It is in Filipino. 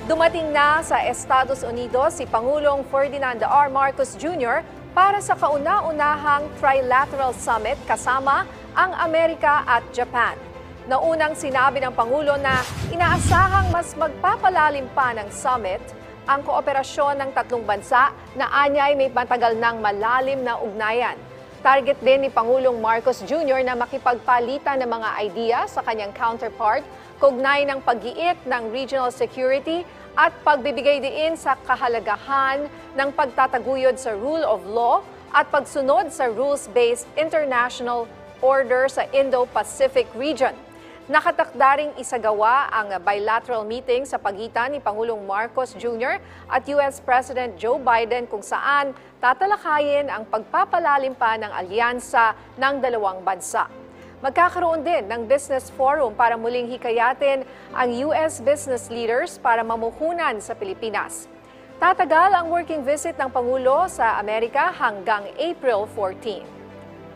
Dumating na sa Estados Unidos si Pangulong Ferdinand R. Marcos Jr. para sa kauna-unahang Trilateral Summit kasama ang Amerika at Japan. Naunang sinabi ng Pangulo na inaasahang mas magpapalalim pa ng summit ang kooperasyon ng tatlong bansa na anyay may matagal ng malalim na ugnayan. Target din ni Pangulong Marcos Jr. na makipagpalitan ng mga idea sa kanyang counterpart kaugnay ng pag-iit ng regional security at pagbibigay diin sa kahalagahan ng pagtataguyod sa rule of law at pagsunod sa rules-based international order sa Indo-Pacific region. Nakatakda ring isagawa ang bilateral meeting sa pagitan ni Pangulong Marcos Jr. at US President Joe Biden kung saan tatalakayin ang pagpapalalim pa ng alyansa ng dalawang bansa. Magkakaroon din ng business forum para muling hikayatin ang US business leaders para mamuhunan sa Pilipinas. Tatagal ang working visit ng Pangulo sa Amerika hanggang April 14.